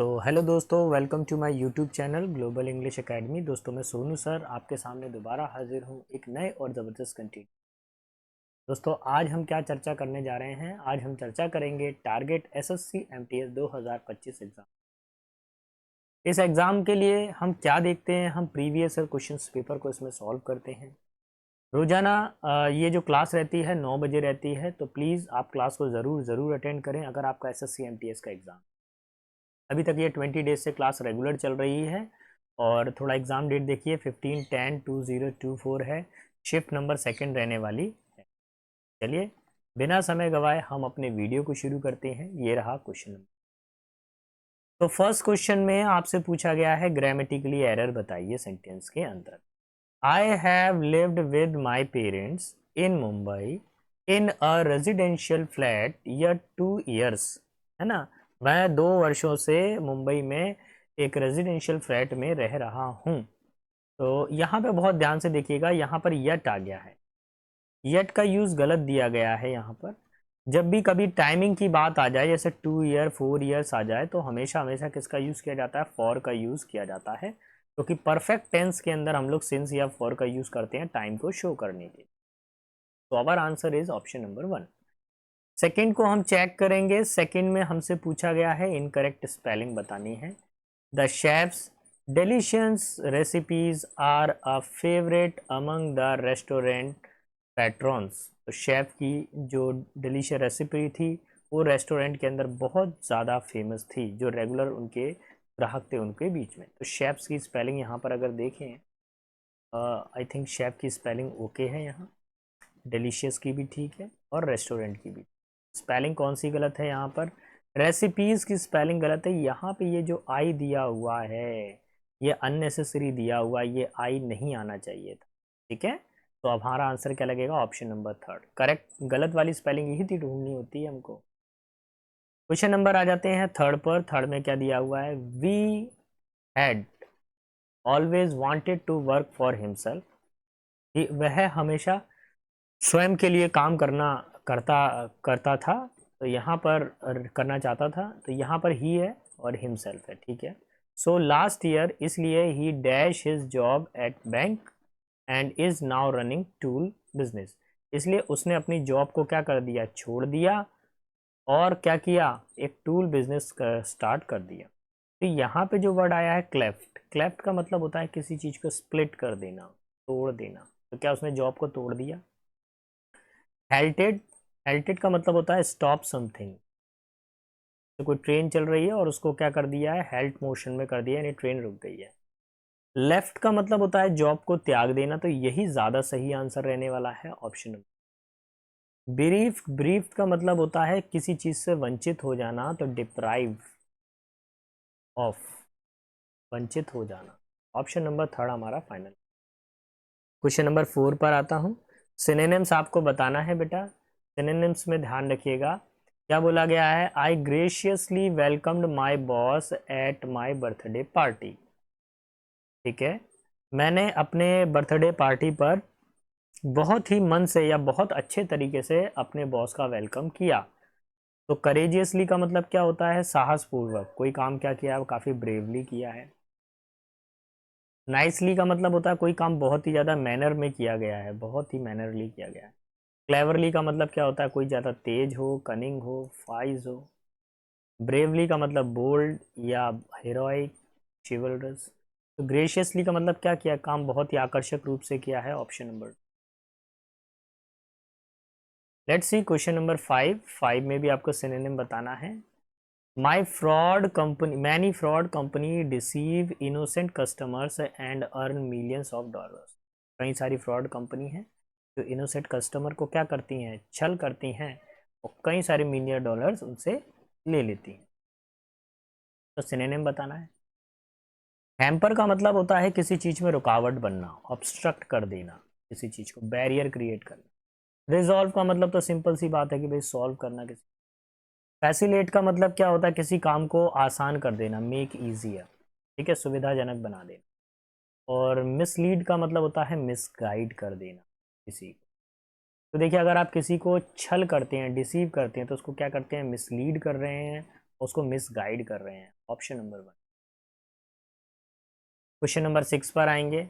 तो हेलो दोस्तों, welcome to my YouTube channel global English academy. दोस्तों, मैं सोनू सर आपके सामने दोबारा हाजिर हूँ एक नए और ज़बरदस्त कंटेंट। दोस्तों, आज हम क्या चर्चा करने जा रहे हैं? आज हम चर्चा करेंगे टारगेट एसएससी एमटीएस 2025 एग्ज़ाम। इस एग्ज़ाम के लिए हम क्या देखते हैं? हम प्रीवियस ईयर क्वेश्चंस पेपर को इसमें सॉल्व करते हैं। रोज़ाना ये जो क्लास रहती है 9 बजे रहती है, तो प्लीज़ आप क्लास को ज़रूर अटेंड करें अगर आपका एसएससी एमटीएस का एग्ज़ाम। अभी तक ये 20 डेज से क्लास रेगुलर चल रही है और थोड़ा एग्ज़ाम डेट देखिए 15/10/2024 है। शिफ्ट नंबर सेकंड रहने वाली है। चलिए बिना समय गवाए हम अपने वीडियो को शुरू करते हैं। ये रहा क्वेश्चन नंबर। तो फर्स्ट क्वेश्चन में आपसे पूछा गया है ग्रामेटिकली एरर बताइए सेंटेंस के अंदर। I have lived with my parents in Mumbai in a residential flat year 2 years, है ना। मैं 2 वर्षों से मुंबई में एक रेजिडेंशियल फ्लैट में रह रहा हूँ। तो यहाँ पे बहुत ध्यान से देखिएगा, यहाँ पर यट आ गया है। यट का यूज़ गलत दिया गया है यहाँ पर। जब भी कभी टाइमिंग की बात आ जाए, जैसे 2 year 4 years आ जाए, तो हमेशा हमेशा किसका यूज़ किया जाता है? फॉर का यूज़ किया जाता है, क्योंकि परफेक्ट टेंस के अंदर हम लोग सिंस या फॉर का यूज़ करते हैं टाइम को शो करने के लिए। तो our answer is option number 1। Second को हम चेक करेंगे। सेकंड में हमसे पूछा गया है इनकरेक्ट स्पेलिंग बतानी है। The chef's delicious recipes are a favourite among the restaurant patrons. तो शेफ की जो डिलीशियस रेसिपी थी वो रेस्टोरेंट के अंदर बहुत ज़्यादा फेमस थी, जो रेगुलर उनके ग्राहक थे उनके बीच में। तो शेफ्स की स्पेलिंग यहाँ पर अगर देखें, आई थिंक शेफ की स्पेलिंग ओके है यहाँ, डिलीशियस की भी ठीक है और रेस्टोरेंट की भी। स्पेलिंग कौन सी गलत है यहाँ पर? रेसिपीज़ की स्पेलिंग गलत है। यहाँ पे ये जो आई दिया हुआ है ये अननेसेसरी दिया हुआ, ये आई नहीं आना चाहिए था। ठीक है, तो अब हमारा आंसर क्या लगेगा? Option number 3 correct. गलत वाली स्पेलिंग यही थी ढूंढनी होती है हमको। क्वेश्चन नंबर आ जाते हैं थर्ड पर। थर्ड में क्या दिया हुआ है? We had always wanted to work for himself. वह हमेशा स्वयं के लिए काम करता करता था। तो यहाँ पर करना चाहता था, तो यहाँ पर ही है और हिमसेल्फ है। ठीक है, सो लास्ट ईयर, इसलिए ही dash his job at bank and is now running tool business. इसलिए उसने अपनी जॉब को क्या कर दिया? छोड़ दिया और क्या किया? एक टूल बिजनेस स्टार्ट कर दिया। तो यहाँ पे जो वर्ड आया है क्लेफ्ट, क्लेफ्ट का मतलब होता है किसी चीज़ को स्प्लिट कर देना, तोड़ देना। तो क्या उसने जॉब को तोड़ दिया? हेल्टेड, हेल्टेड का मतलब होता है स्टॉप समथिंग। तो कोई ट्रेन चल रही है और उसको क्या कर दिया है? हेल्ट मोशन में कर दिया, यानी ट्रेन रुक गई है। लेफ्ट का मतलब होता है जॉब को त्याग देना, तो यही ज़्यादा सही आंसर रहने वाला है, ऑप्शन नंबर। ब्रीफ, ब्रीफ का मतलब होता है किसी चीज़ से वंचित हो जाना, तो डिप्राइव ऑफ, वंचित हो जाना। ऑप्शन नंबर 3 हमारा फाइनल। क्वेश्चन नंबर 4 पर आता हूँ। सिनोनिम्स आपको बताना है बेटा। सिनोनिम्स में ध्यान रखिएगा। क्या बोला गया है? I graciously welcomed my boss at my birthday party. ठीक है, मैंने अपने बर्थडे पार्टी पर बहुत ही मन से या बहुत अच्छे तरीके से अपने बॉस का वेलकम किया। तो करेजियसली का मतलब क्या होता है? साहसपूर्वक कोई काम क्या किया है, काफ़ी ब्रेवली किया है। नाइसली का मतलब होता है कोई काम बहुत ही ज़्यादा मैनर में किया गया है, बहुत ही मैनरली किया गया है। क्लेवरली का मतलब क्या होता है? कोई ज़्यादा तेज हो, कनिंग हो, वाइज हो। ब्रेवली का मतलब बोल्ड या हीरोइक, चिवल्रस। तो ग्रेशियसली का मतलब क्या किया? काम बहुत ही आकर्षक रूप से किया है, option number. Let's see question number 5। 5 में भी आपको सिनोनिम बताना है। My fraud company, many fraud company deceive innocent customers and earn millions of dollars. कई सारी फ्रॉड कंपनी हैं जो इनोसेंट कस्टमर को क्या करती हैं? छल करती हैं और कई सारे मिलियन डॉलर्स उनसे ले लेती हैं। तो सिनोनिम बताना है। हैम्पर का मतलब होता है किसी चीज़ में रुकावट बनना, ऑब्स्ट्रक्ट कर देना, किसी चीज़ को बैरियर क्रिएट करना। रिजॉल्व का मतलब तो सिंपल सी बात है कि भाई सॉल्व करना किसी। फैसिलेट का मतलब क्या होता है? किसी काम को आसान कर देना, मेक ईजियर। ठीक है, सुविधाजनक बना देना। और मिसलीड का मतलब होता है मिसगाइड कर देना किसी को। तो देखिए, अगर आप किसी को छल करते हैं, डिसीव करते हैं, तो उसको क्या करते हैं? मिसलीड कर रहे हैं उसको मिसगाइड कर रहे हैं। Option number 1। क्वेश्चन नंबर 6 पर आएंगे।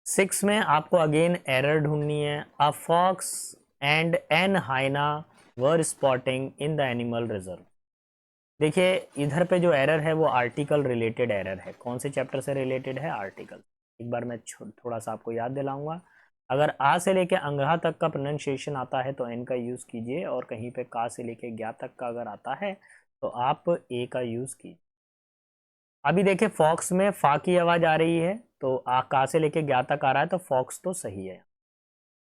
6 में आपको अगेन एरर ढूंढनी है। A fox and an hyena were spotting in the animal reserve. देखिए इधर पे जो एरर है वो आर्टिकल रिलेटेड एरर है। कौन से चैप्टर से रिलेटेड है? आर्टिकल। एक बार मैं थोड़ा सा आपको याद दिलाऊंगा। अगर आ से लेके अंगहा तक का प्रोनाउंसिएशन आता है तो एन का यूज़ कीजिए, और कहीं पे का से लेके ज्ञा तक का अगर आता है तो आप ए का यूज़ कीजिए। अभी देखिए फॉक्स में फा की आवाज़ आ रही है, तो आ का से लेके ज्ञा तक आ रहा है, तो फॉक्स तो सही है।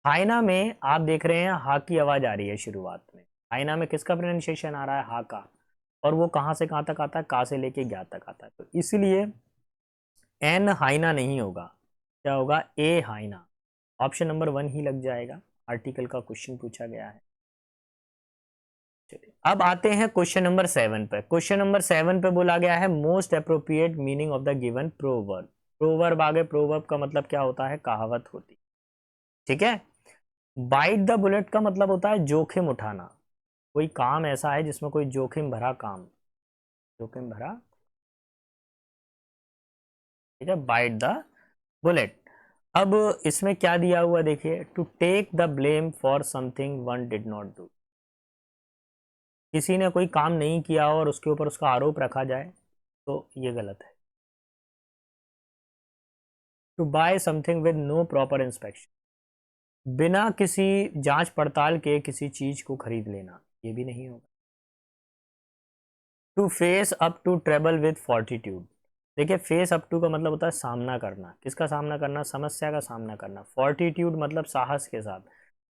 हाइना में आप देख रहे हैं हा की आवाज़ आ रही है शुरुआत में। हाइना में किसका प्रोनाउंसिएशन आ रहा है? हा का। और वो कहाँ से कहाँ तक आता है? का से लेके ज्ञा तक आता है, तो इसलिए एन हाइना नहीं होगा। क्या होगा? ए हाइना। ऑप्शन नंबर 1 ही लग जाएगा। आर्टिकल का क्वेश्चन पूछा गया है। चलिए अब आते हैं क्वेश्चन नंबर 7 पे। क्वेश्चन नंबर 7 पे बोला गया है most appropriate meaning of the given proverb. Proverb आगे, प्रोवर्ब का मतलब क्या होता है? कहावत होती। ठीक है। बाइट द बुलेट का मतलब होता है जोखिम उठाना। कोई काम ऐसा है जिसमें कोई जोखिम भरा काम, जोखिम भरा, ठीक है, बाइट द बुलेट। अब इसमें क्या दिया हुआ देखिए, to take the blame for something one did not do. किसी ने कोई काम नहीं किया और उसके ऊपर उसका आरोप रखा जाए तो ये गलत है। To buy something with no proper inspection, बिना किसी जांच पड़ताल के किसी चीज को खरीद लेना, ये भी नहीं होगा। To face up to trouble with fortitude. देखिए फेस अप टू का मतलब होता है सामना करना। किसका सामना करना? समस्या का सामना करना। फॉर्टिट्यूड मतलब साहस के साथ।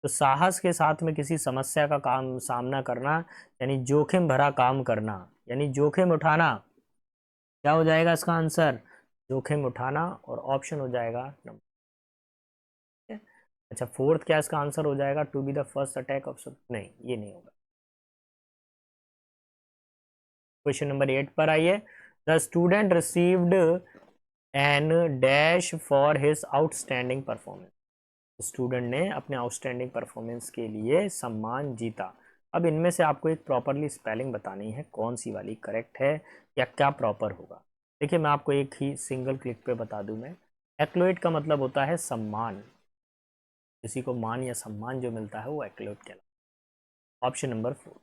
तो साहस के साथ में किसी समस्या का काम सामना करना, यानी जोखिम भरा काम करना, यानी जोखिम उठाना। क्या हो जाएगा इसका आंसर? जोखिम उठाना। और ऑप्शन हो जाएगा नंबर। अच्छा फोर्थ क्या इसका आंसर हो जाएगा? To be the first attack of सब, नहीं ये नहीं होगा। क्वेश्चन नंबर 8 पर आइए। The student received an dash for his outstanding performance. Student ने अपने आउटस्टैंडिंग परफॉर्मेंस के लिए सम्मान जीता। अब इनमें से आपको एक प्रॉपरली स्पेलिंग बतानी है, कौन सी वाली करेक्ट है या क्या प्रॉपर होगा। देखिए मैं आपको एक ही सिंगल क्लिक पे बता दूं। मैं एक्लोएट का मतलब होता है सम्मान। किसी को मान या सम्मान जो मिलता है वो एक्लोएट कहलाता है। Option number 4।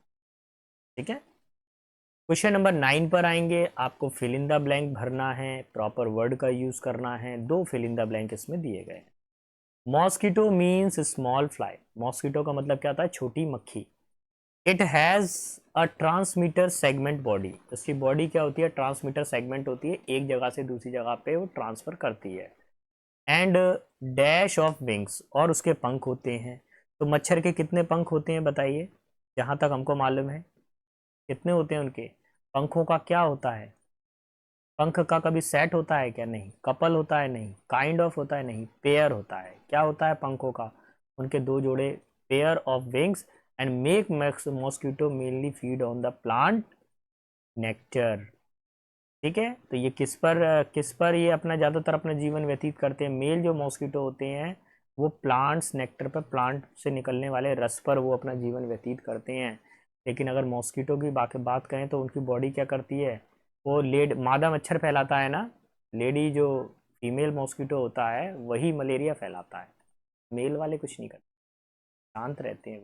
ठीक है। क्वेश्चन नंबर 9 पर आएंगे। आपको फिल इन द ब्लैंक भरना है, प्रॉपर वर्ड का यूज करना है। दो फिल इन द ब्लैंक इसमें दिए गए हैं। Mosquito means small fly. Mosquito का मतलब क्या होता है? छोटी मक्खी। It has a transmitter segment body. उसकी बॉडी क्या होती है? ट्रांसमीटर सेगमेंट होती है, एक जगह से दूसरी जगह पे वो ट्रांसफर करती है। एंड डैश ऑफ विंग्स, और उसके पंख होते हैं। तो मच्छर के कितने पंख होते हैं बताइए? जहां तक हमको मालूम है कितने होते हैं उनके पंखों का? क्या होता है? पंख का कभी सेट होता है क्या? नहीं। कपल होता है? नहीं। काइंड ऑफ होता है? नहीं। पेयर होता है। क्या होता है पंखों का? उनके दो जोड़े। Pair of wings. And make mosquito mainly feed on the plant nectar. ठीक है। तो ये किस पर ये अपना ज़्यादातर अपना जीवन व्यतीत करते हैं? मेल जो मॉस्किटो होते हैं वो प्लांट्स नेक्टर पर, प्लांट से निकलने वाले रस पर वो अपना जीवन व्यतीत करते हैं। लेकिन अगर मॉस्किटो की बात करें तो उनकी बॉडी क्या करती है? वो मादा मच्छर फैलाता है ना। लेडी जो फीमेल मॉस्किटो होता है वही मलेरिया फैलाता है। मेल वाले कुछ नहीं करते, शांत रहते हैं।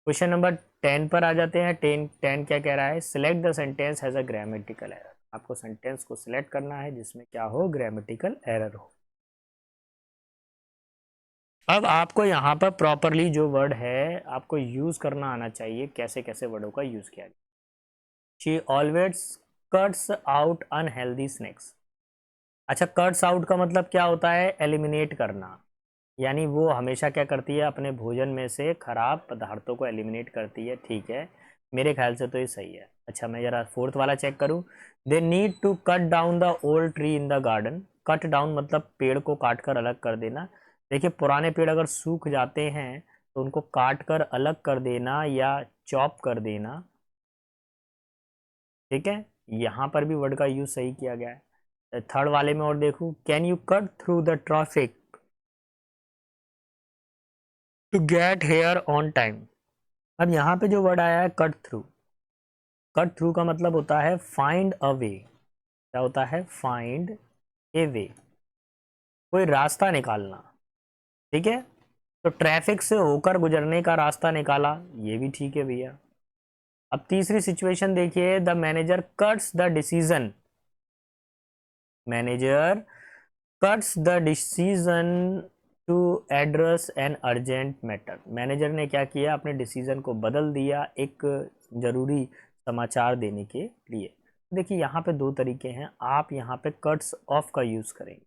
क्वेश्चन नंबर 10 पर आ जाते हैं। 10 क्या कह रहा है? Select the sentence has a grammatical error. आपको सेंटेंस को सिलेक्ट करना है जिसमें क्या हो? ग्रामेटिकल एरर हो। अब आपको यहाँ पर प्रॉपरली जो वर्ड है आपको यूज करना आना चाहिए, कैसे कैसे वर्डों का यूज किया जाए। She always cuts out unhealthy snacks. अच्छा कट्स आउट का मतलब क्या होता है? एलिमिनेट करना। यानी वो हमेशा क्या करती है? अपने भोजन में से खराब पदार्थों को एलिमिनेट करती है। ठीक है, मेरे ख्याल से तो ये सही है। अच्छा मैं जरा फोर्थ वाला चेक करूं। They need to cut down the old tree in the garden. Cut down मतलब पेड़ को काट कर अलग कर देना। देखिए पुराने पेड़ अगर सूख जाते हैं तो उनको काट कर अलग कर देना या चॉप कर देना। ठीक है, यहाँ पर भी वर्ड का यूज सही किया गया है। थर्ड वाले में और देखूं, can you cut through the traffic to get here on time. अब यहाँ पे जो वर्ड आया है कट थ्रू, कट थ्रू का मतलब होता है फाइंड अ वे। क्या होता है? फाइंड ए वे, कोई रास्ता निकालना। ठीक है, तो ट्रैफिक से होकर गुजरने का रास्ता निकाला, ये भी ठीक है भैया। अब तीसरी सिचुएशन देखिए, the manager cuts the decision. Manager cuts the decision to address an urgent matter. Manager ने क्या किया? अपने डिसीजन को बदल दिया एक जरूरी समाचार देने के लिए। देखिए यहाँ पे दो तरीके हैं, आप यहाँ पे कट्स ऑफ का यूज़ करेंगे।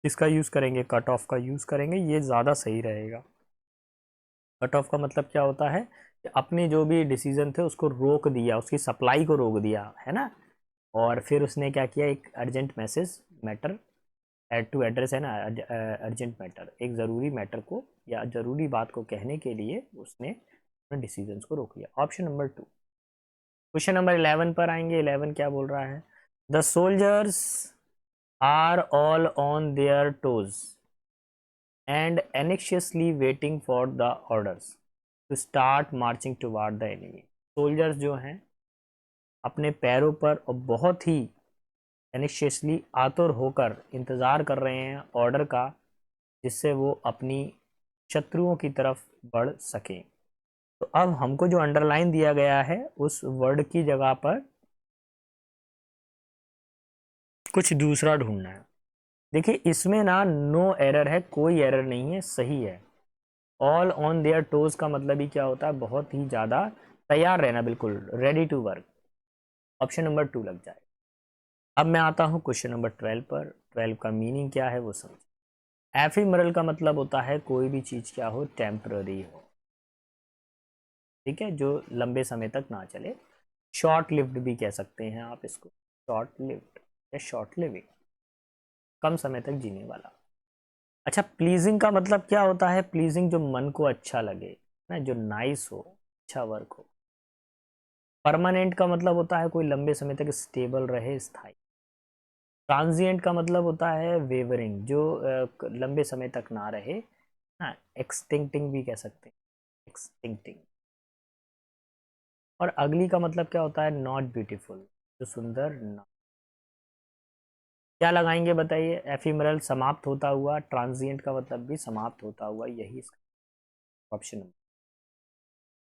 किसका यूज़ करेंगे? कट ऑफ का यूज़ करेंगे, ये ज़्यादा सही रहेगा। कट ऑफ का मतलब क्या होता है कि अपने जो भी डिसीजन थे उसको रोक दिया, उसकी सप्लाई को रोक दिया, है ना। और फिर उसने क्या किया? एक urgent message matter add to address, है ना, अर्जेंट मैटर, एक ज़रूरी मैटर को या ज़रूरी बात को कहने के लिए उसने अपने डिसीजंस को रोक लिया। Option number 2। क्वेश्चन नंबर 11 पर आएंगे। 11 क्या बोल रहा है? The soldiers are all on their toes and anxiously waiting for the orders to start marching toward the enemy। Soldiers जो हैं अपने पैरों पर और बहुत ही एनिशियसली, आतुर होकर इंतज़ार कर रहे हैं ऑर्डर का, जिससे वो अपनी शत्रुओं की तरफ बढ़ सकें। तो अब हमको जो अंडरलाइन दिया गया है उस वर्ड की जगह पर कुछ दूसरा ढूंढना है। देखिए इसमें ना नो एरर है, कोई एरर नहीं है, सही है। ऑल ऑन देयर टोज का मतलब ही क्या होता है? बहुत ही ज़्यादा तैयार रहना, बिल्कुल ready to work. Option number 2 लग जाए। अब मैं आता हूँ क्वेश्चन नंबर 12 पर। 12 का मीनिंग क्या है वो समझ। एफिमरल का मतलब होता है कोई भी चीज़ क्या हो? टेम्पररी हो। ठीक है, जो लंबे समय तक ना चले। शॉर्ट लिव्ड भी कह सकते हैं आप इसको, शॉर्ट लिव्ड या शॉर्ट लिविंग, कम समय तक जीने वाला। अच्छा, प्लीजिंग का मतलब क्या होता है? प्लीजिंग जो मन को अच्छा लगे ना, जो नाइस हो, अच्छा वर्क हो। परमानेंट का मतलब होता है कोई लंबे समय तक स्टेबल रहे, स्थायी। ट्रांजिएंट का मतलब होता है वेवरिंग, जो लंबे समय तक ना रहे ना। एक्सटिंक्टिंग भी कह सकते हैं, एक्सटिंक्टिंग। और अगली का मतलब क्या होता है? नॉट ब्यूटीफुल, जो सुंदर ना। क्या लगाएंगे बताइए? एफिमरल समाप्त होता हुआ, ट्रांजिएंट का मतलब भी समाप्त होता हुआ, यही इसका ऑप्शन।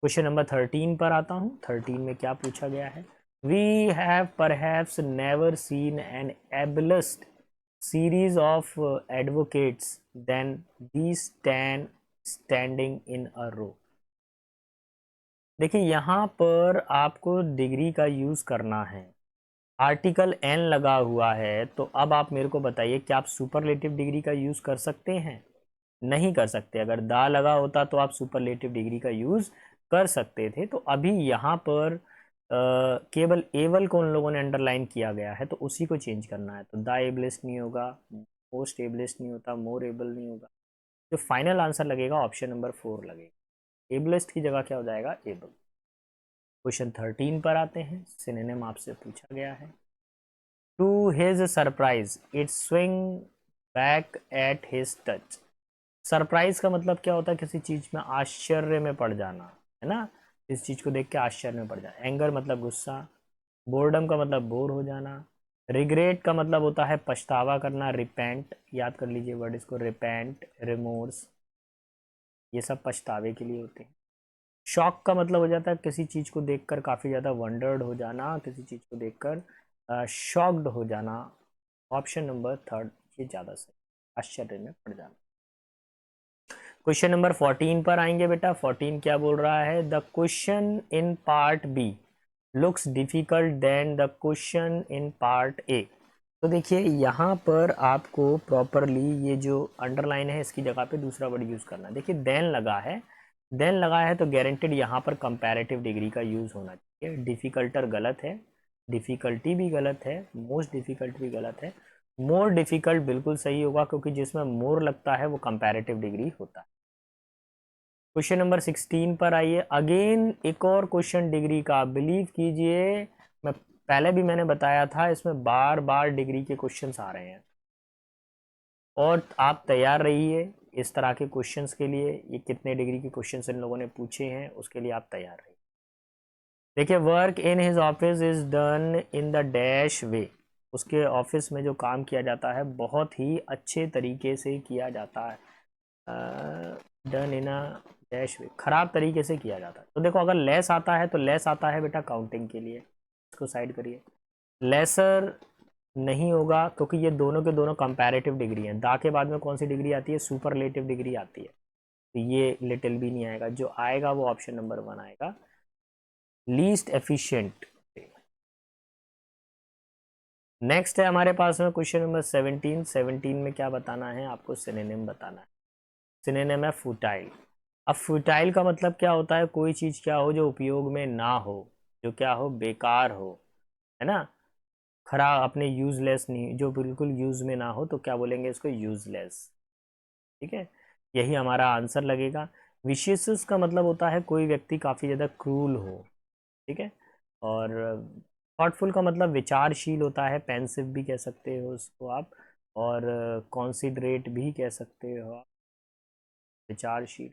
क्वेश्चन नंबर 13 पर आता हूँ। 13 में क्या पूछा गया है? We have perhaps never seen an ablest series of advocates then these 10 standing in a row. देखिए यहाँ पर आपको डिग्री का यूज़ करना है। आर्टिकल एन लगा हुआ है, तो अब आप मेरे को बताइए क्या आप सुपरलेटिव डिग्री का यूज़ कर सकते हैं? नहीं कर सकते। अगर दा लगा होता तो आप सुपरलेटिव डिग्री का यूज़ कर सकते थे। तो अभी यहाँ पर केवल एबल को उन लोगों ने अंडरलाइन किया गया है, तो उसी को चेंज करना है। तो द एबलेस्ट नहीं होगा, मोस्ट एबलेस्ट नहीं होता, मोर एबल नहीं होगा। जो फाइनल आंसर लगेगा ऑप्शन नंबर 4 लगेगा। एबलेस्ट की जगह क्या हो जाएगा? एबल। क्वेश्चन 13 पर आते हैं। सिनोनिम आपसे पूछा गया है। To his surprise it swing back at his touch. Surprise का मतलब क्या होता है? किसी चीज में आश्चर्य में पड़ जाना, है ना। इस चीज को देख के आश्चर्य में पड़ जाना। एंगर मतलब गुस्सा। बोर्डम का मतलब बोर हो जाना। रिग्रेट का मतलब होता है पछतावा करना, रिपेंट, याद कर लीजिए वर्ड इसको, रिपेंट, रिमोर्स, ये सब पछतावे के लिए होते हैं। शॉक का मतलब हो जाता है किसी चीज को देखकर काफी ज्यादा वंडर्ड हो जाना, किसी चीज को देखकर शॉक्ड हो जाना। ऑप्शन नंबर 3 ये ज्यादा सही, आश्चर्य में पड़ जाना। क्वेश्चन नंबर 14 पर आएंगे बेटा। 14 क्या बोल रहा है? The question in part B looks difficult then the question in part A. तो देखिए यहाँ पर आपको प्रॉपरली ये जो अंडरलाइन है इसकी जगह पे दूसरा वर्ड यूज़ करना है। देखिए देन लगा है, देन लगा है तो गारंटेड यहाँ पर कंपैरेटिव डिग्री का यूज़ होना चाहिए। डिफ़िकल्टर गलत है, डिफ़िकल्टी भी गलत है, मोस्ट डिफ़िकल्ट भी गलत है। मोर डिफ़िकल्ट बिल्कुल सही होगा, क्योंकि जिसमें मोर लगता है वो कंपैरेटिव डिग्री होता है। क्वेश्चन नंबर 16 पर आइए। अगेन एक और क्वेश्चन डिग्री का, बिलीव कीजिए मैं पहले भी मैंने बताया था इसमें बार बार डिग्री के क्वेश्चंस आ रहे हैं, और आप तैयार रहिए इस तरह के क्वेश्चंस के लिए। ये कितने डिग्री के क्वेश्चंस इन लोगों ने पूछे हैं उसके लिए आप तैयार रहिए। देखिए, work in his office is done in the dash way, उसके ऑफिस में जो काम किया जाता है बहुत ही अच्छे तरीके से किया जाता है। डन इन अ डैश वे, खराब तरीके से किया जाता है। तो देखो, अगर लेस आता है तो लेस आता है बेटा काउंटिंग के लिए, इसको साइड करिए। लेसर नहीं होगा क्योंकि ये दोनों के दोनों कंपैरेटिव डिग्री हैं। दा के बाद में कौन सी डिग्री आती है? सुपरलेटिव डिग्री आती है। तो ये लिटिल भी नहीं आएगा, जो आएगा वो ऑप्शन नंबर 1 आएगा, लीस्ट एफिशिएंट। नेक्स्ट है हमारे पास में क्वेश्चन नंबर 17। 17 में क्या बताना है आपको? सिनोनिम बताना है। सिनोनिम है फुटाइल। अब फुटाइल का मतलब क्या होता है? कोई चीज क्या हो जो उपयोग में ना हो, जो क्या हो, बेकार हो, है ना, खराब, अपने यूजलेस नहीं, जो बिल्कुल यूज में ना हो, तो क्या बोलेंगे इसको? यूजलेस। ठीक है, यही हमारा आंसर लगेगा। विशियस का मतलब होता है कोई व्यक्ति काफ़ी ज़्यादा क्रूल हो। ठीक है, और थॉटफुल का मतलब विचारशील होता है, पेंसिव भी कह सकते हो उसको आप, और कॉन्सिडरेट भी कह सकते हो आप, विचारशील।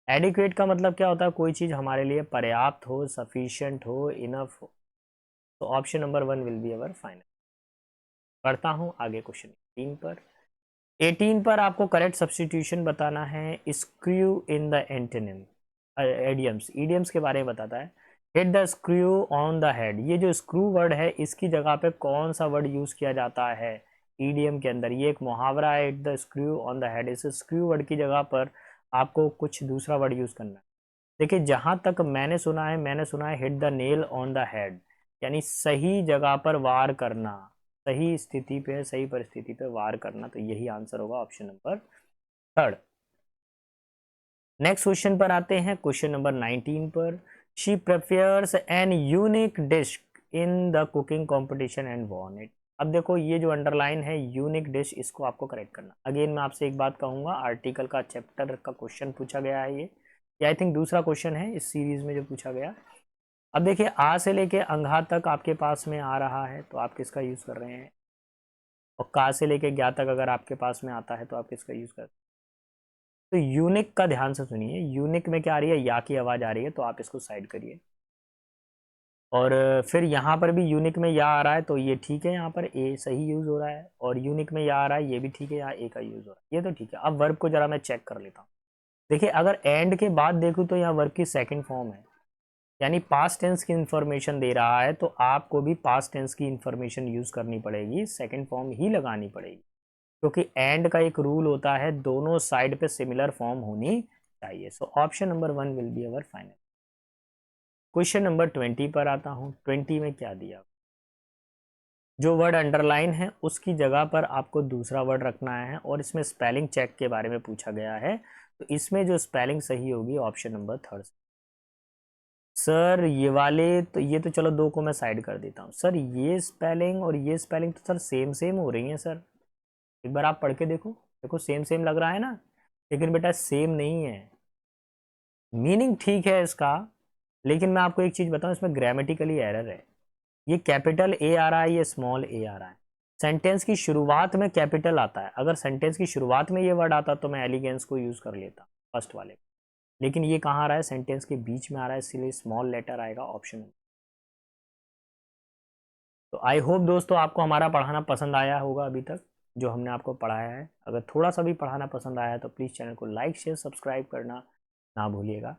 एडिक्वेट का मतलब क्या होता है? कोई चीज़ हमारे लिए पर्याप्त हो, सफिशिएंट हो, इनफ हो। तो option number 1 will be our final. पढ़ता हूँ आगे क्वेश्चन 3 पर। 18 पर आपको करेक्ट सब्स्टिट्यूशन बताना है। Screw in the antonym, idioms, idioms के बारे में बताता है। Hit the screw on the head, ये जो स्क्रू वर्ड है इसकी जगह पे कौन सा वर्ड यूज किया जाता है ईडियम के अंदर? ये एक मुहावरा है, hit the screw on the head. इस स्क्रू वर्ड की जगह पर आपको कुछ दूसरा वर्ड यूज करना है। देखिए, जहां तक मैंने सुना है hit the nail on the head, यानी सही जगह पर वार करना, सही स्थिति पे, सही परिस्थिति पे वार करना। तो यही आंसर होगा ऑप्शन नंबर 3। नेक्स्ट क्वेश्चन पर आते हैं, क्वेश्चन नंबर 19 पर। She prepares an unique dish in the cooking competition and won it. अब देखो, ये जो अंडरलाइन है यूनिक डिश, इसको आपको करेक्ट करना। अगेन मैं आपसे एक बात कहूंगा, आर्टिकल का चैप्टर का क्वेश्चन पूछा गया है ये आई थिंक दूसरा क्वेश्चन है इस सीरीज में जो पूछा गया। अब देखिए, आ से लेके अंघा तक आपके पास में आ रहा है तो आप किसका यूज कर रहे हैं, और का से लेके ज्ञा तक अगर आपके पास में आता है तो आप किसका यूज कर रहे हैं? तो यूनिक का ध्यान से सुनिए, यूनिक में क्या आ रही है? या की आवाज आ रही है, तो आप इसको साइड करिए। और फिर यहाँ पर भी यूनिक में या आ रहा है तो ये ठीक है, यहाँ पर ए सही यूज हो रहा है, और यूनिक में या आ रहा है ये भी ठीक है, यहाँ ए का यूज हो रहा है, ये तो ठीक है। अब वर्ब को जरा मैं चेक कर लेता हूँ। देखिए, अगर एंड के बाद देखूँ तो यहाँ वर्ब की सेकंड फॉर्म है, यानी पास्ट टेंस की इंफॉर्मेशन दे रहा है, तो आपको भी पास्ट टेंस की इंफॉर्मेशन यूज करनी पड़ेगी, सेकंड फॉर्म ही लगानी पड़ेगी, क्योंकि एंड का एक रूल होता है दोनों साइड पे सिमिलर फॉर्म होनी चाहिए। So option number 1 will be our final. Question number 20 पर आता हूँ। 20 में क्या दिया? जो वर्ड अंडरलाइन है उसकी जगह पर आपको दूसरा वर्ड रखना है, और इसमें स्पेलिंग चेक के बारे में पूछा गया है। तो इसमें जो स्पेलिंग सही होगी ऑप्शन नंबर 3। सर ये वाले तो, ये तो चलो दो को मैं साइड कर देता हूँ। सर ये स्पेलिंग और ये स्पेलिंग तो सर सेम सेम हो रही है सर, एक बार आप पढ़ के देखो, देखो सेम सेम लग रहा है ना, लेकिन बेटा सेम नहीं है। मीनिंग ठीक है इसका, लेकिन मैं आपको एक चीज बताऊं, इसमें ग्रामेटिकली एरर है। ये कैपिटल ए आ रहा है, ये स्मॉल ए आ रहा है। सेंटेंस की शुरुआत में कैपिटल आता है, अगर सेंटेंस की शुरुआत में ये वर्ड आता तो मैं एलिगेंस को यूज कर लेता फर्स्ट वाले, लेकिन ये कहाँ आ रहा है? सेंटेंस के बीच में आ रहा है, इसलिए स्मॉल लेटर आएगा ऑप्शन में। तो आई होप दोस्तों आपको हमारा पढ़ाना पसंद आया होगा अभी तक, जो हमने आपको पढ़ाया है। अगर थोड़ा सा भी पढ़ाना पसंद आया है तो प्लीज़ चैनल को लाइक शेयर सब्सक्राइब करना ना भूलिएगा।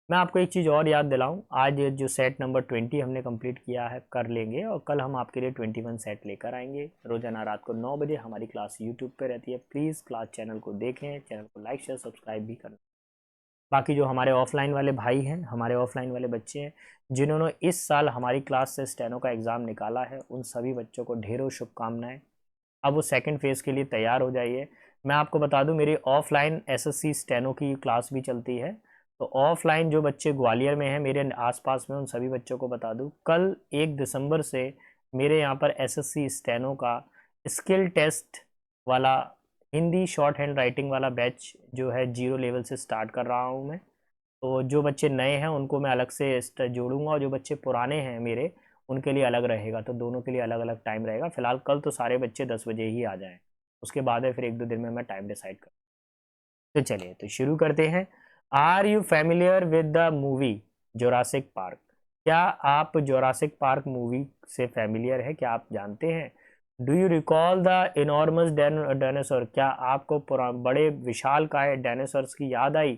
मैं आपको एक चीज़ और याद दिलाऊं, आज जो सेट नंबर 20 हमने कंप्लीट किया है कर लेंगे, और कल हम आपके लिए 21 सेट लेकर आएंगे। रोजाना रात को 9 बजे हमारी क्लास यूट्यूब पे रहती है, प्लीज़ क्लास चैनल को देखें, चैनल को लाइक शेयर सब्सक्राइब भी करना। बाकी जो हमारे ऑफलाइन वाले भाई हैं, हमारे ऑफलाइन वाले बच्चे हैं, जिन्होंने इस साल हमारी क्लास से स्टेनो का एग्ज़ाम निकाला है, उन सभी बच्चों को ढेरों शुभकामनाएं। अब वो सेकंड फेज़ के लिए तैयार हो जाइए। मैं आपको बता दूं, मेरी ऑफलाइन एसएससी स्टेनो की क्लास भी चलती है। तो ऑफलाइन जो बच्चे ग्वालियर में हैं मेरे आसपास में, उन सभी बच्चों को बता दूं, कल 1 दिसंबर से मेरे यहाँ पर एसएससी स्टेनो का स्किल टेस्ट वाला हिंदी शॉर्ट हैंड राइटिंग वाला बैच जो है 0 लेवल से स्टार्ट कर रहा हूँ मैं। तो जो बच्चे नए हैं उनको मैं अलग से जोड़ूंगा, और जो बच्चे पुराने हैं मेरे, उनके लिए अलग रहेगा। तो दोनों के लिए अलग अलग टाइम रहेगा। फिलहाल कल तो सारे बच्चे 10 बजे ही आ जाएं, उसके बाद है फिर 1-2 दिन में मैं टाइम डिसाइड कर। तो चलिए तो शुरू करते हैं। Are you familiar with the movie Jurassic Park? क्या आप जोरासिक पार्क मूवी से फैमिलियर है? क्या आप जानते हैं? Do you recall the enormous dinosaur? क्या आपको बड़े विशालकाय डायनासोर्स की याद आई?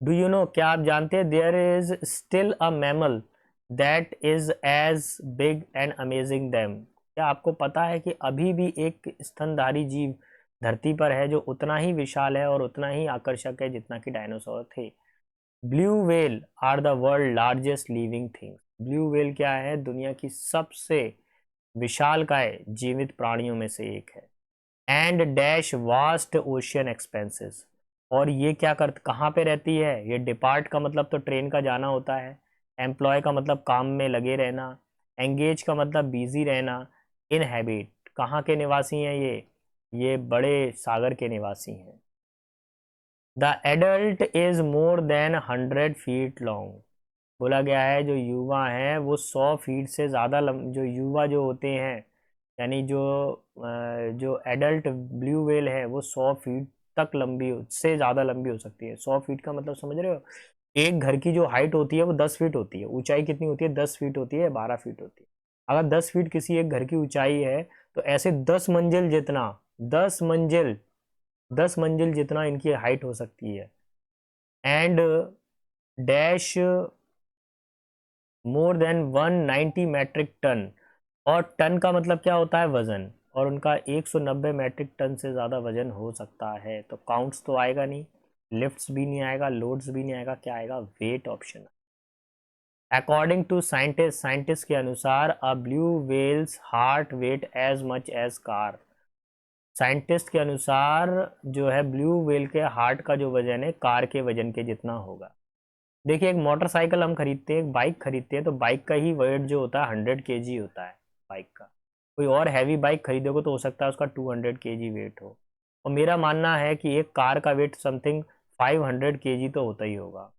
Do you know? क्या आप जानते हैं there is still a mammal that is as big and amazing them? क्या आपको पता है कि अभी भी एक स्तनधारी जीव धरती पर है जो उतना ही विशाल है और उतना ही आकर्षक है जितना कि डायनासोर थे? Blue whale are the world largest living things. Blue whale क्या है? दुनिया की सबसे विशालकाय जीवित प्राणियों में से एक है। And dash vast ocean expenses. और ये क्या कर कहाँ पे रहती है? ये डिपार्ट का मतलब तो ट्रेन का जाना होता है। एम्प्लॉय का मतलब काम में लगे रहना। एंगेज का मतलब बिजी रहना। इनहैबिट कहाँ के निवासी हैं ये बड़े सागर के निवासी हैं। The adult is more than 100 feet long. बोला गया है जो युवा हैं वो 100 फीट से ज़्यादा जो युवा जो होते हैं, यानी जो एडल्ट ब्लू व्हेल है वो 100 फीट तक से ज़्यादा लंबी हो सकती है। 100 फीट का मतलब समझ रहे हो? एक घर की जो हाइट होती है वो 10 फीट होती है। ऊंचाई कितनी होती है? 10 फीट होती है, 12 फीट होती है। अगर 10 फीट किसी एक घर की ऊंचाई है तो ऐसे 10 मंजिल जितना, 10 मंजिल, 10 मंजिल जितना इनकी हाइट हो सकती है। And dash more than 190 metric ton. और टन का मतलब क्या होता है? वजन। और उनका 190 मेट्रिक टन से ज़्यादा वजन हो सकता है। तो काउंट्स तो आएगा नहीं, लिफ्ट्स भी नहीं आएगा, लोड्स भी नहीं आएगा, क्या आएगा? Weight option. According to scientist, scientist के अनुसार a blue whale's heart weight as much as car. Scientist के अनुसार जो है ब्लू वेल के हार्ट का जो वजन है कार के वजन के जितना होगा। देखिए एक मोटरसाइकिल हम खरीदते हैं, एक बाइक खरीदते हैं, तो बाइक का ही वेट जो होता है 100 kg होता है बाइक का। कोई और हैवी बाइक खरीदोगे तो हो सकता है उसका 200 kg वेट हो। और मेरा मानना है कि एक कार का वेट समथिंग 500 kg तो होता ही होगा।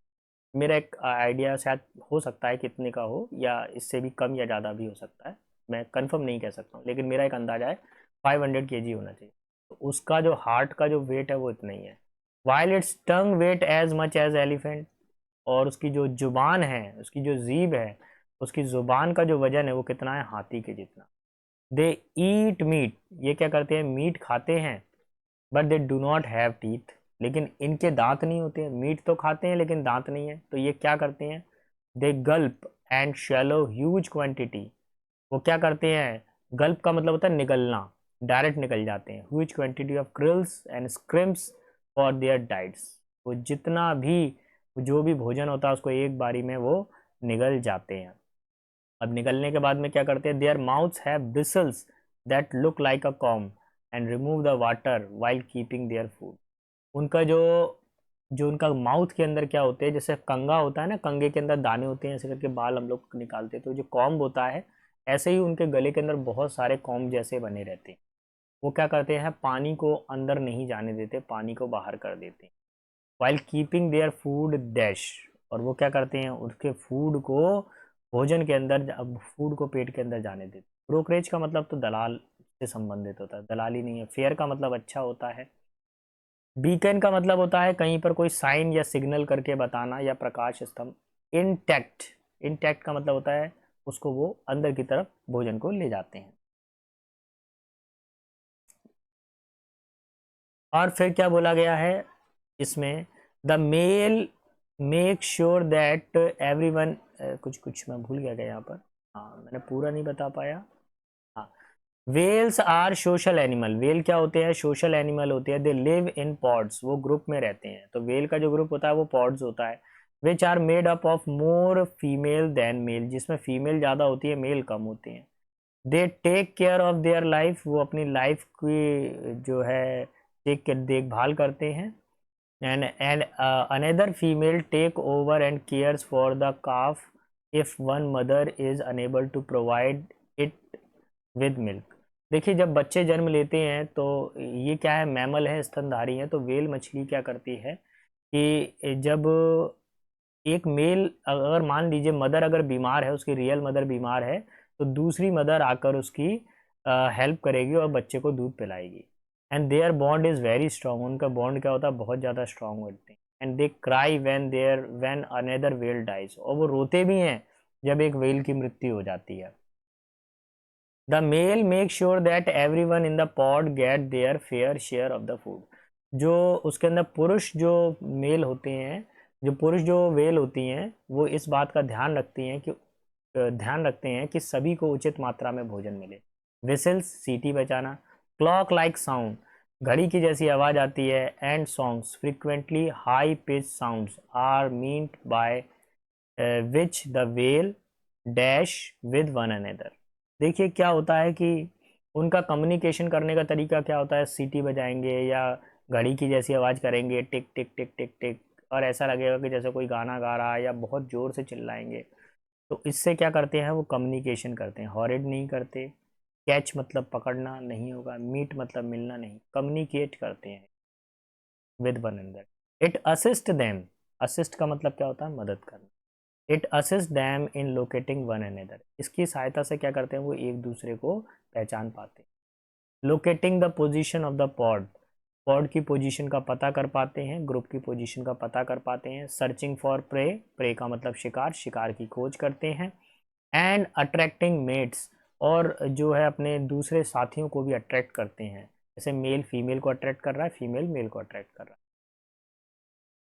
मेरा एक आइडिया शायद हो सकता है कितने का हो, या इससे भी कम या ज़्यादा भी हो सकता है, मैं कंफर्म नहीं कह सकता हूँ, लेकिन मेरा एक अंदाजा है 500 kg होना चाहिए। तो उसका जो हार्ट का जो वेट है वो इतना ही है। While its tongue weight as much as elephant. और उसकी जो जुबान है, उसकी जो जीभ है, उसकी जुबान का जो वजन है वो कितना है? हाथी के जितना। दे ईट मीट। ये क्या करते हैं? मीट खाते हैं। But they do not have teeth. लेकिन इनके दांत नहीं होते हैं। मीट तो खाते हैं लेकिन दांत नहीं है। तो ये क्या करते हैं? दे गल्प एंड शैलो ह्यूज क्वांटिटी। वो क्या करते हैं? गल्प का मतलब होता है निगलना, डायरेक्ट निकल जाते हैं। Huge quantity of krills and shrimps for their diets. वो जितना भी जो भी भोजन होता है उसको एक बारी में वो निगल जाते हैं। अब निकलने के बाद में क्या करते हैं? There mouths have bristles that look like a com and remove the water while keeping their food. उनका जो जो उनका माउथ के अंदर क्या होते हैं, जैसे कंगा होता है ना, कंगे के अंदर दाने होते हैं, ऐसे करके बाल हम लोग निकालते हैं, तो जो कॉम्ब होता है ऐसे ही उनके गले के अंदर बहुत सारे कॉम्ब जैसे बने रहते हैं। वो क्या करते हैं? पानी को अंदर नहीं जाने देते, पानी को बाहर कर देते हैं। While keeping their food dash. और वो क्या करते हैं? उसके फूड को भोजन के अंदर, अब फूड को पेट के अंदर जाने देते। ब्रोकरेज का मतलब तो दलाल से संबंधित होता है, दलाली नहीं है। फेयर का मतलब अच्छा होता है। बीकन का मतलब होता है कहीं पर कोई साइन या सिग्नल करके बताना, या प्रकाश स्तंभ। इंटैक्ट, इंटैक्ट का मतलब होता है उसको वो अंदर की तरफ भोजन को ले जाते हैं। और फिर क्या बोला गया है इसमें? The male make sure that everyone, कुछ कुछ मैं भूल गया यहाँ पर। हाँ मैंने पूरा नहीं बता पाया। हाँ, whales are social animal. Whale क्या होते हैं? सोशल एनिमल होते हैं। दे लिव इन पॉड्स, वो ग्रुप में रहते हैं। तो वेल का जो ग्रुप होता है वो पॉड्स होता है। Which are made up of more female than male, जिसमें फीमेल ज़्यादा होती है, मेल कम होते हैं। They take care of their life, वो अपनी लाइफ की जो है देखभाल करते हैं। And another female take over and cares for the calf if one mother is unable to provide it with milk. देखिए जब बच्चे जन्म लेते हैं तो ये क्या है? मैमल है, स्तनधारी है। तो वेल मछली क्या करती है कि जब एक मेल, अगर मान लीजिए मदर अगर बीमार है, उसकी रियल मदर बीमार है, तो दूसरी मदर आकर उसकी हेल्प करेगी और बच्चे को दूध पिलाएगी। And their bond is very strong. उनका बॉन्ड क्या होता है? बहुत ज़्यादा स्ट्रांग होते हैं। And they cry when another whale dies, और वो रोते भी हैं जब एक व्हेल की मृत्यु हो जाती है। The male make sure that everyone in the pod get their fair share of the food, जो उसके अंदर पुरुष जो मेल होते हैं, जो पुरुष जो व्हेल होती हैं, वो इस बात का ध्यान रखती हैं कि ध्यान रखते हैं कि सभी को उचित मात्रा में भोजन मिले। विसल्स, सीटी बजाना। क्लॉक लाइक साउंड, घड़ी की जैसी आवाज़ आती है। And songs, frequently high pitch sounds are means by which the whale dash with one another. देखिए क्या होता है कि उनका कम्युनिकेशन करने का तरीका क्या होता है, सीटी बजाएंगे या घड़ी की जैसी आवाज़ करेंगे, टिक टिक टिक टिक टिक, और ऐसा लगेगा कि जैसे कोई गाना गा रहा है या बहुत ज़ोर से चिल्लाएंगे। तो इससे क्या करते हैं, वो कम्युनिकेशन करते हैं, हॉरिड नहीं करते। कैच मतलब पकड़ना नहीं होगा, मीट मतलब मिलना नहीं, कम्युनिकेट करते हैं with one another. It assist them, assist का मतलब क्या होता है, मदद करना। It assist them in locating one another, इसकी सहायता से क्या करते हैं, वो एक दूसरे को पहचान पाते हैं। Locating the position of the pod, pod की पोजीशन का पता कर पाते हैं, ग्रुप की पोजीशन का पता कर पाते हैं। सर्चिंग फॉर प्रे, प्रे का मतलब शिकार, शिकार की खोज करते हैं। एंड अट्रैक्टिंग मेट्स, और जो है अपने दूसरे साथियों को भी अट्रैक्ट करते हैं, जैसे मेल फीमेल को अट्रैक्ट कर रहा है, फीमेल मेल को अट्रैक्ट कर रहा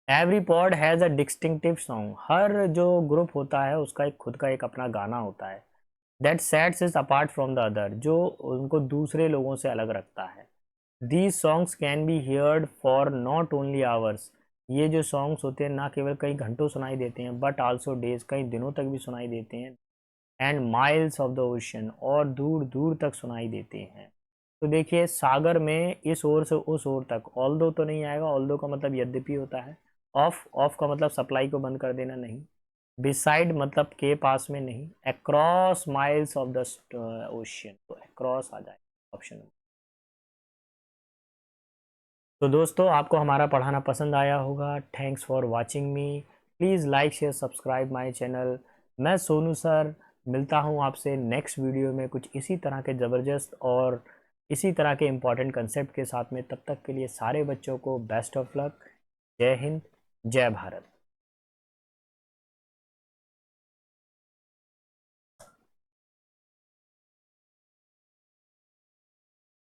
है। Every pod has a distinctive song, हर जो ग्रुप होता है उसका एक खुद का एक अपना गाना होता है। That sets is apart from the other, जो उनको दूसरे लोगों से अलग रखता है। These songs can be heard for not only hours, ये जो सॉन्ग्स होते हैं ना केवल कई घंटों सुनाई देते हैं, बट आल्सो डेज, कई दिनों तक भी सुनाई देते हैं। And miles of the ocean, और दूर दूर तक सुनाई देते हैं। तो देखिए सागर में इस ओर से उस ओर तक, ऑल्दो तो नहीं आएगा, ऑल्दो का मतलब यद्यपि होता है। ऑफ, ऑफ का मतलब सप्लाई को बंद कर देना नहीं। बिसाइड मतलब के पास में नहीं। Across miles of the ocean, तो अक्रॉस आ जाए ऑप्शन में। तो दोस्तों आपको हमारा पढ़ाना पसंद आया होगा। Thanks for watching me. Please like share subscribe my channel. मैं सोनू सर मिलता हूँ आपसे नेक्स्ट वीडियो में कुछ इसी तरह के ज़बरदस्त और इसी तरह के इम्पॉर्टेंट कंसेप्ट के साथ में। तब तक के लिए सारे बच्चों को बेस्ट ऑफ लक। जय हिंद, जय भारत।